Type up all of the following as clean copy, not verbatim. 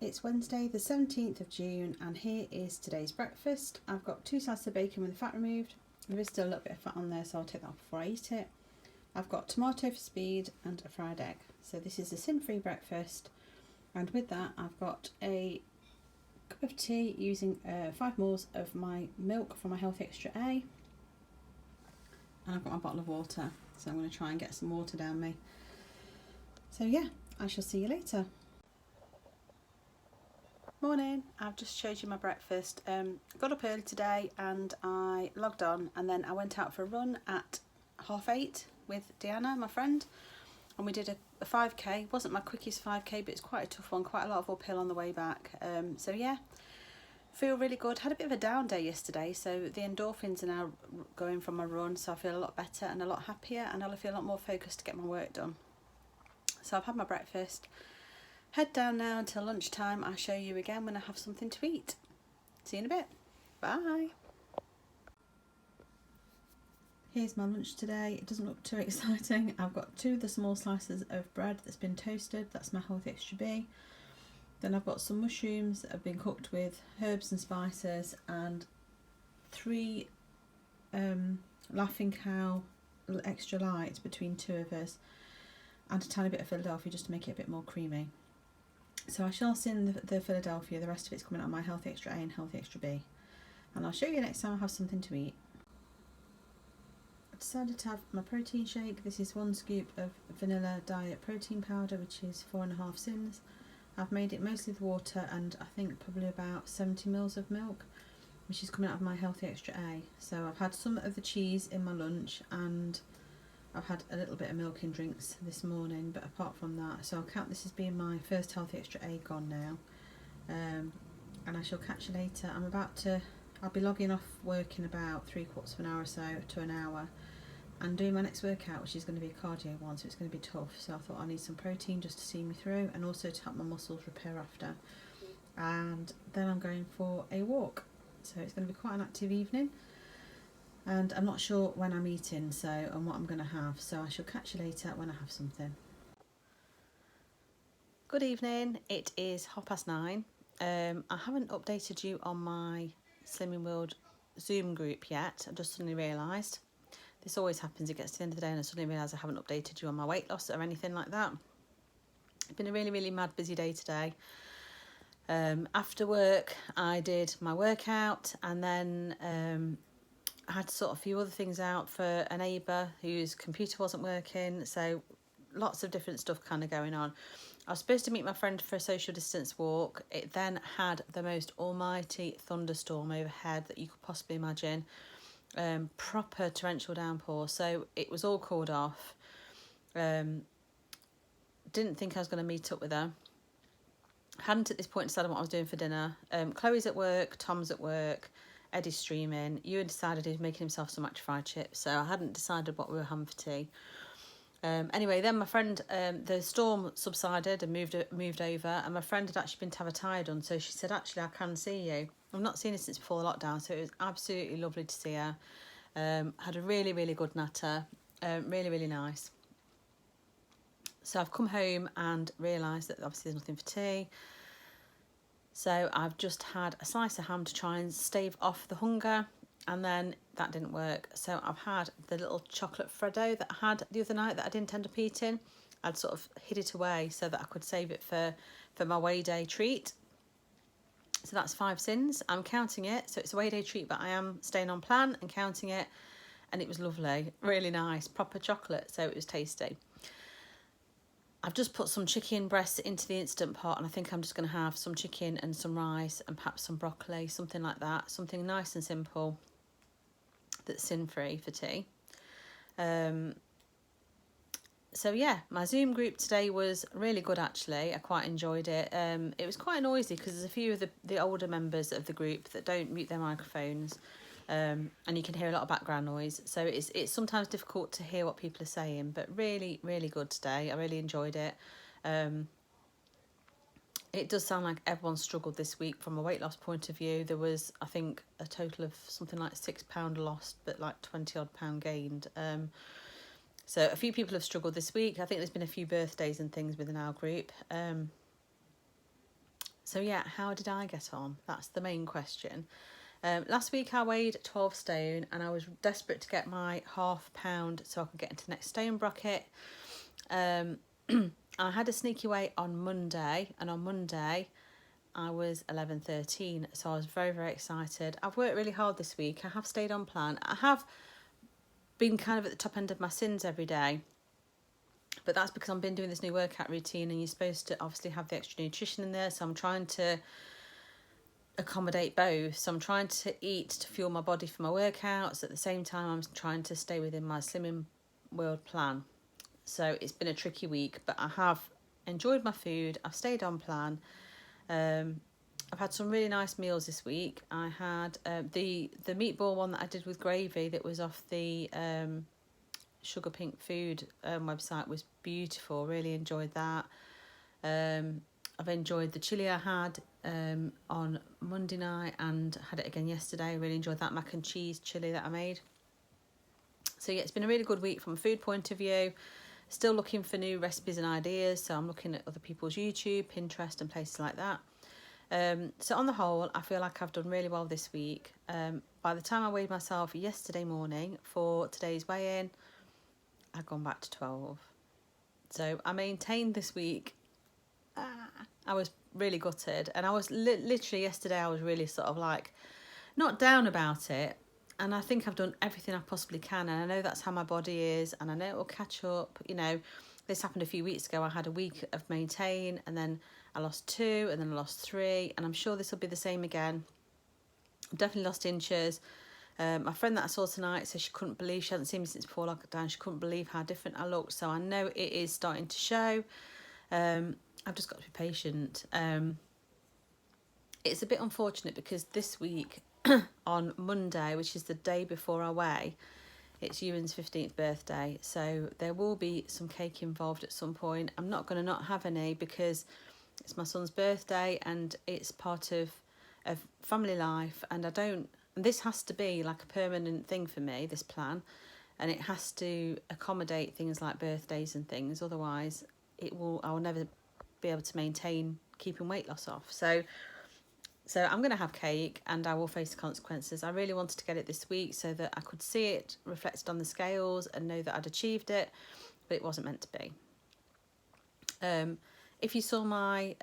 It's Wednesday the 17th of June and here is today's breakfast. I've got 2 slices of bacon with the fat removed. There is still a little bit of fat on there, so I'll take that off before I eat it. I've got tomato for speed and a fried egg. So this is a sin-free breakfast, and with that I've got a cup of tea using 5 ml of my milk from my Healthy Extra A, and I've got my bottle of water, so I'm going to try and get some water down me. So yeah, I shall see you later. Morning, I've just showed you my breakfast. Got up early today and I logged on, and then I went out for a run at 8:30 with Deanna, my friend, and we did a 5k. Wasn't my quickest 5k, but it's quite a tough one, quite a lot of uphill on the way back. So yeah, feel really good. Had a bit of a down day yesterday, so the endorphins are now going from my run, so I feel a lot better and a lot happier, and I'll feel a lot more focused to get my work done. So I've had my breakfast. Head down now until lunchtime. I'll show you again when I have something to eat. See you in a bit. Bye. Here's my lunch today. It doesn't look too exciting. I've got 2 of the small slices of bread that's been toasted. That's my Healthy Extra B. Then I've got some mushrooms that have been cooked with herbs and spices, and 3 Laughing Cow extra light between 2 of us, and a tiny bit of Philadelphia just to make it a bit more creamy. So I shall sin the Philadelphia, the rest of it's coming out of my Healthy Extra A and Healthy Extra B. And I'll show you next time I have something to eat. I decided to have my protein shake. This is 1 scoop of vanilla diet protein powder, which is 4.5 sins. I've made it mostly with water and I think probably about 70 ml of milk, which is coming out of my Healthy Extra A. So I've had some of the cheese in my lunch, and I've had a little bit of milk in drinks this morning, but apart from that, so I'll count this as being my first Healthy Extra A gone now. And I shall catch you later. I'll be logging off work in about 3/4 of an hour or so to an hour, and doing my next workout, which is going to be a cardio one, so it's going to be tough. So I thought I need some protein just to see me through, and also to help my muscles repair after. And then I'm going for a walk, so it's going to be quite an active evening. And I'm not sure when I'm eating and what I'm going to have, so I shall catch you later when I have something. Good evening, it is 9:30. I haven't updated you on my Slimming World Zoom group yet. I just suddenly realised. This always happens, it gets to the end of the day and I suddenly realise I haven't updated you on my weight loss or anything like that. It's been a really, really mad busy day today. After work I did my workout, and then I had to sort a few other things out for a neighbour whose computer wasn't working, so lots of different stuff kind of going on. I was supposed to meet my friend for a social distance walk. It then had the most almighty thunderstorm overhead that you could possibly imagine. Proper torrential downpour, so it was all called off. Didn't think I was going to meet up with her. Hadn't at this point decided what I was doing for dinner. Chloe's at work, Tom's at work, Eddie's streaming. Ewan decided he was making himself some matcha fried chips, so I hadn't decided what we were having for tea. Anyway, then my friend, the storm subsided and moved over, and my friend had actually been to have a tyre done, so she said, actually, I can see you. I've not seen her since before the lockdown, so it was absolutely lovely to see her. Had a really, really good natter, really, really nice. So I've come home and realised that obviously there's nothing for tea. So I've just had a slice of ham to try and stave off the hunger, and then that didn't work. So I've had the little chocolate Freddo that I had the other night that I didn't end up eating. I'd sort of hid it away so that I could save it for my weigh day treat. So that's 5 sins. I'm counting it, so it's a weigh day treat, but I am staying on plan and counting it, and it was lovely, really nice, proper chocolate, so it was tasty. I've just put some chicken breasts into the Instant Pot, and I think I'm just going to have some chicken and some rice and perhaps some broccoli, something like that. Something nice and simple that's sin-free for tea. So yeah, my Zoom group today was really good actually. I quite enjoyed it. It was quite noisy because there's a few of the older members of the group that don't mute their microphones. And you can hear a lot of background noise, so it's sometimes difficult to hear what people are saying, but really, really good today. I really enjoyed it. It does sound like everyone struggled this week from a weight loss point of view. There was, I think, a total of something like £6 lost, but like 20 odd pound gained. So a few people have struggled this week. I think there's been a few birthdays and things within our group. So yeah, how did I get on? That's the main question. Last week I weighed 12 stone and I was desperate to get my £0.5 so I could get into the next stone bracket. I had a sneaky weight on Monday, and on Monday I was 11.13, so I was very, very excited. I've worked really hard this week. I have stayed on plan. I have been kind of at the top end of my sins every day, but that's because I've been doing this new workout routine, and you're supposed to obviously have the extra nutrition in there, so I'm trying to accommodate both. So I'm trying to eat to fuel my body for my workouts. At the same time, I'm trying to stay within my Slimming World plan. So it's been a tricky week, but I have enjoyed my food. I've stayed on plan. I've had some really nice meals this week. I had the meatball one that I did with gravy that was off the Sugar Pink Food website was beautiful. Really enjoyed that. I've enjoyed the chilli I had on Monday night and had it again yesterday. Really enjoyed that mac and cheese chilli that I made. So yeah, it's been a really good week from a food point of view. Still looking for new recipes and ideas, so I'm looking at other people's YouTube, Pinterest and places like that. So on the whole, I feel like I've done really well this week. By the time I weighed myself yesterday morning for today's weigh-in, I'd gone back to 12. So I maintained this week. I was really gutted, and I was literally yesterday I was really sort of like not down about it, and I think I've done everything I possibly can, and I know that's how my body is, and I know it will catch up. You know, this happened a few weeks ago. I had a week of maintain, and then I lost 2, and then I lost 3, and I'm sure this will be the same again. I've definitely lost inches. My friend that I saw tonight said she couldn't believe, she hadn't seen me since before lockdown, she couldn't believe how different I looked, so I know it is starting to show. I've just got to be patient. It's a bit unfortunate because this week on Monday, which is the day before I weigh, it's Ewan's 15th birthday, so there will be some cake involved at some point. I'm not going to not have any because it's my son's birthday and it's part of family life, and this has to be like a permanent thing for me, this plan, and it has to accommodate things like birthdays and things, otherwise I'll never be able to maintain keeping weight loss off. So I'm going to have cake and I will face the consequences. I really wanted to get it this week so that I could see it reflected on the scales and know that I'd achieved it, but it wasn't meant to be. If you saw my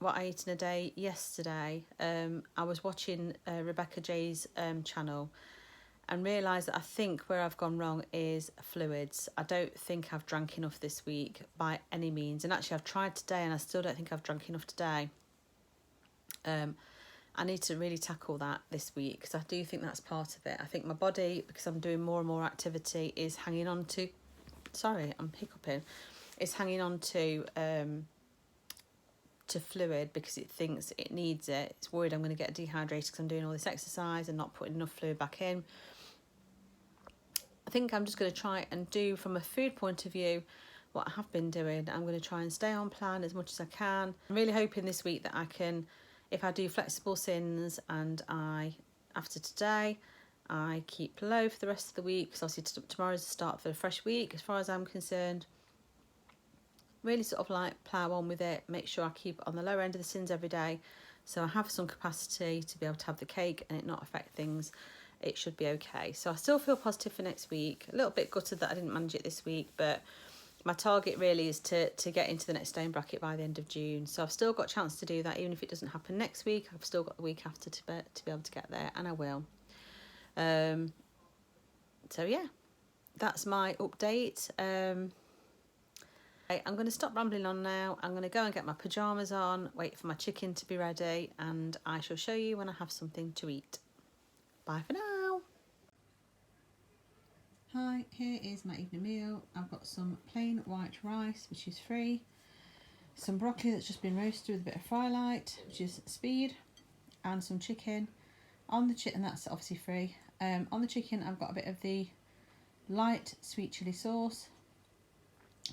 what I ate in a day yesterday, I was watching Rebecca J's channel and realised that I think where I've gone wrong is fluids. I don't think I've drank enough this week by any means, and actually I've tried today and I still don't think I've drank enough today. I need to really tackle that this week because I do think that's part of it. I think my body, because I'm doing more and more activity, is hanging on to, sorry, I'm hiccuping, is hanging on to fluid because it thinks it needs it. It's worried I'm going to get dehydrated because I'm doing all this exercise and not putting enough fluid back in. I think I'm just going to try and do, from a food point of view, what I have been doing. I'm going to try and stay on plan as much as I can. I'm really hoping this week that I can, if I do flexible sins and after today, I keep low for the rest of the week, because obviously tomorrow's the start for a fresh week as far as I'm concerned. Really sort of like plough on with it, make sure I keep on the lower end of the sins every day, so I have some capacity to be able to have the cake and it not affect things. It should be okay. So I still feel positive for next week. A little bit gutted that I didn't manage it this week, but my target really is to get into the next stone bracket by the end of June. So I've still got a chance to do that, even if it doesn't happen next week. I've still got the week after to be able to get there, and I will. So yeah, that's my update. I'm going to stop rambling on now. I'm going to go and get my pyjamas on, wait for my chicken to be ready, and I shall show you when I have something to eat. Bye for now. Hi, here is my evening meal. I've got some plain white rice, which is free, some broccoli that's just been roasted with a bit of fry light, which is speed, and some chicken. On the chicken, that's obviously free. On the chicken, I've got a bit of the light sweet chilli sauce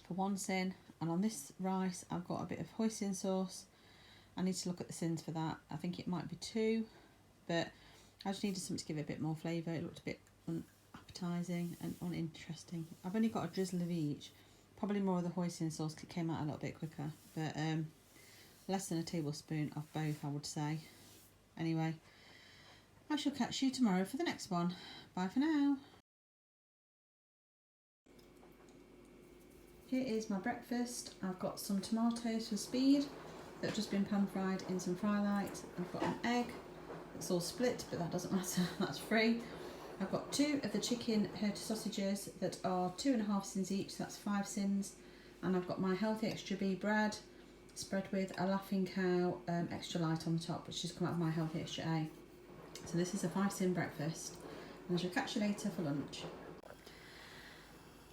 for one sin, and on this rice I've got a bit of hoisin sauce. I need to look at the sins for that. I think it might be 2, but I just needed something to give it a bit more flavour. It looked a bit unappetising and uninteresting. I've only got a drizzle of each. Probably more of the hoisin sauce came out a little bit quicker, but less than a tablespoon of both, I would say. Anyway, I shall catch you tomorrow for the next one. Bye for now. Here is my breakfast. I've got some tomatoes for speed that have just been pan fried in some fry light. I've got an egg. It's all split, but that doesn't matter, that's free. I've got 2 of the chicken herta sausages that are 2.5 sins each, so that's 5 sins. And I've got my healthy extra B bread spread with a Laughing Cow extra light on the top, which has come out of my healthy extra A. So this is a 5 sin breakfast, and I shall catch you later for lunch.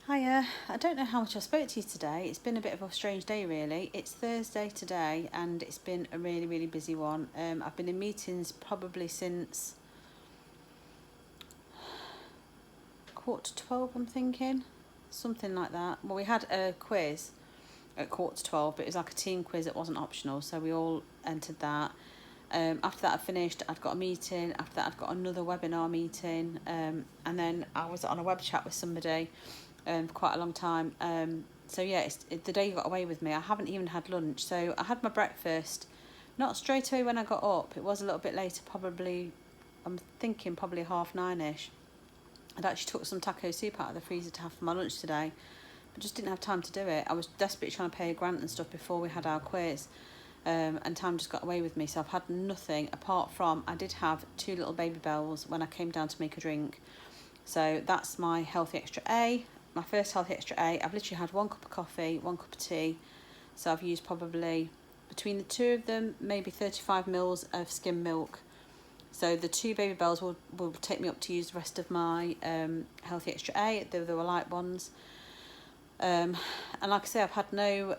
Hiya, I don't know how much I spoke to you today. It's been a bit of a strange day really. It's Thursday today and it's been a really busy one. I've been in meetings probably since 11:45, I'm thinking, something like that. Well, we had a quiz at 11:45, but it was like a team quiz that wasn't optional, so we all entered that. After that I finished, I'd got a meeting. After that I'd got another webinar meeting, and then I was on a web chat with somebody for quite a long time. So yeah, the day got away with me. I haven't even had lunch, so I had my breakfast not straight away when I got up. It was a little bit later, probably, I'm thinking probably 9:30ish. I'd actually took some taco soup out of the freezer to have for my lunch today, but just didn't have time to do it. I was desperately trying to pay a grant and stuff before we had our quiz, and time just got away with me. So I've had nothing apart from, I did have 2 little baby bells when I came down to make a drink. So that's my healthy extra A, my first healthy extra A. I've literally had 1 cup of coffee, 1 cup of tea. So I've used probably, between the 2 of them, maybe 35 mils of skim milk. So the 2 baby bells will take me up to use the rest of my healthy extra A. They were light ones. And like I say, I've had no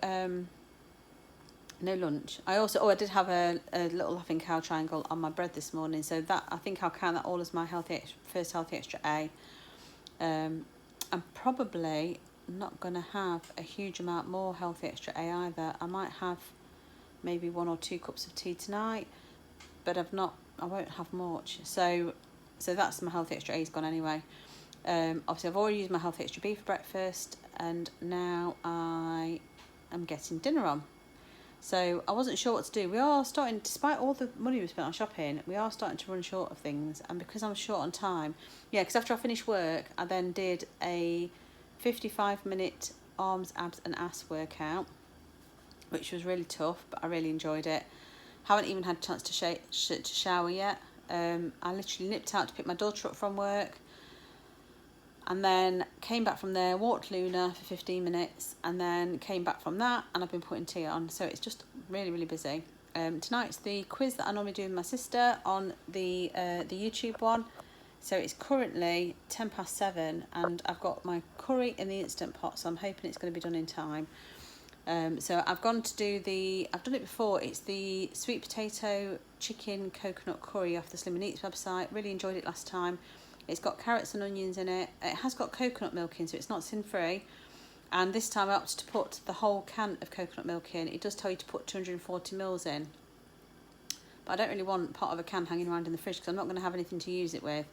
lunch. I did have a little Laughing Cow triangle on my bread this morning. So that, I think I'll count that all as my first healthy extra A. I'm probably not going to have a huge amount more healthy extra A either. I might have maybe 1 or 2 cups of tea tonight, but I won't have much. So that's my healthy extra A's gone anyway. Obviously I've already used my healthy extra B for breakfast, and now I am getting dinner on. So I wasn't sure what to do. We are starting, despite all the money we spent on shopping, we are starting to run short of things. And because I'm short on time, because after I finished work, I then did a 55-minute arms, abs and ass workout, which was really tough, but I really enjoyed it. Haven't even had a chance to shower yet. I literally nipped out to pick my daughter up from work, and then came back from there, walked Luna for 15 minutes, and then came back from that, and I've been putting tea on. So it's just really busy. Tonight's the quiz that I normally do with my sister on the YouTube one. So it's currently 7:10, and I've got my curry in the Instant Pot, so I'm hoping it's going to be done in time. So I've gone to do I've done it before, it's the sweet potato chicken coconut curry off the Slim and Eats website. Really enjoyed it last time. It's got carrots and onions in it. It has got coconut milk in, so it's not sin free. And this time I opted to put the whole can of coconut milk in. It does tell you to put 240 mils in, but I don't really want part of a can hanging around in the fridge because I'm not going to have anything to use it with.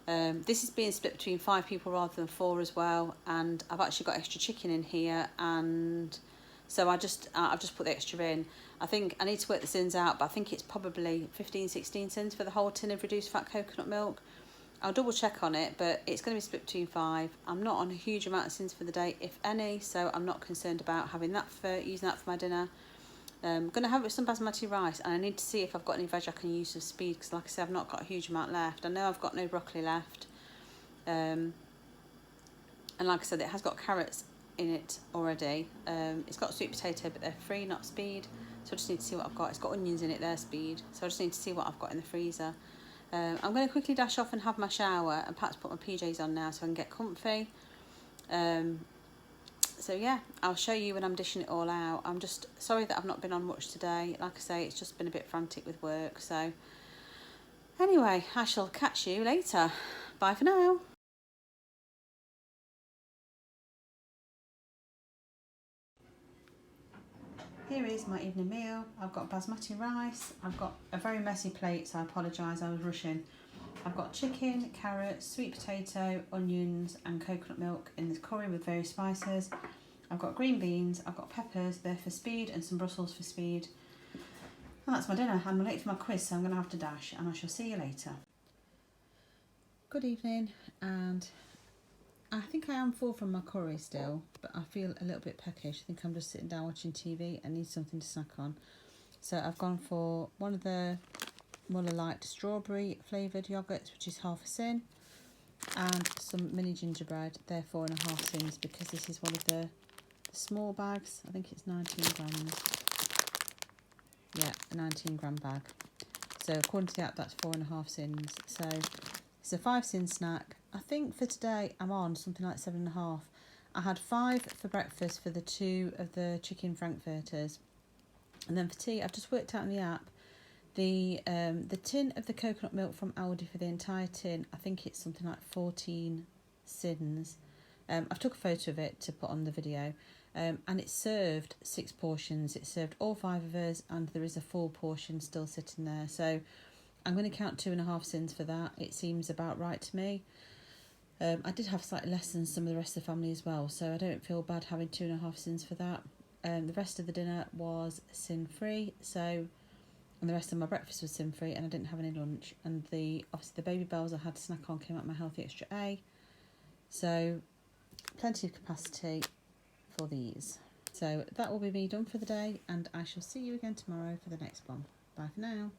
This is being split between 5 people rather than 4 as well, and I've actually got extra chicken in here, and so I've just put the extra in. I think I need to work the sins out, but I think it's probably 15-16 cents for the whole tin of reduced fat coconut milk. I'll double check on it, but it's going to be split between 5. I'm not on a huge amount of sins for the day, if any, so I'm not concerned about having that using that for my dinner. I'm going to have it with some basmati rice, and I need to see if I've got any veg I can use for speed, because like I said, I've not got a huge amount left. I know I've got no broccoli left, and like I said, it has got carrots in it already. It's got sweet potato, but they're free, not speed, so I just need to see what I've got. It's got onions in it, they're speed, so I just need to see what I've got in the freezer. I'm going to quickly dash off and have my shower, and perhaps put my PJs on now so I can get comfy. So yeah, I'll show you when I'm dishing it all out. I'm just sorry that I've not been on much today. Like I say, it's just been a bit frantic with work. So anyway, I shall catch you later. Bye for now. Here is my evening meal. I've got basmati rice. I've got a very messy plate, so I apologise, I was rushing. I've got chicken, carrots, sweet potato, onions and coconut milk in this curry with various spices. I've got green beans, I've got peppers, they're for speed, and some Brussels for speed. And that's my dinner. I'm late for my quiz, so I'm going to have to dash, and I shall see you later. Good evening, and I think I am full from my curry still, but I feel a little bit peckish. I think I'm just sitting down watching TV and need something to snack on. So I've gone for one of the Muller Light strawberry flavoured yogurts, which is half a sin, and some mini gingerbread. They're 4.5 sins because this is one of the small bags. I think it's 19 grams. Yeah, a 19 gram bag. So according to the app, that's 4.5 sins. So it's a 5 sin snack. I think for today I'm on something like 7.5. I had 5 for breakfast for the 2 of the chicken frankfurters, and then for tea I've just worked out in the app the tin of the coconut milk from Aldi for the entire tin. I think it's something like 14 sins. I've took a photo of it to put on the video, and it served 6 portions. It served all 5 of us, and there is a full portion still sitting there. So I'm going to count 2.5 sins for that. It seems about right to me. I did have slightly less than some of the rest of the family as well, so I don't feel bad having 2.5 sins for that. The rest of the dinner was sin free, so, and the rest of my breakfast was sin free, and I didn't have any lunch. And obviously the Baby Bells I had to snack on came out my Healthy Extra A, so plenty of capacity for these. So that will be me done for the day, and I shall see you again tomorrow for the next one. Bye for now.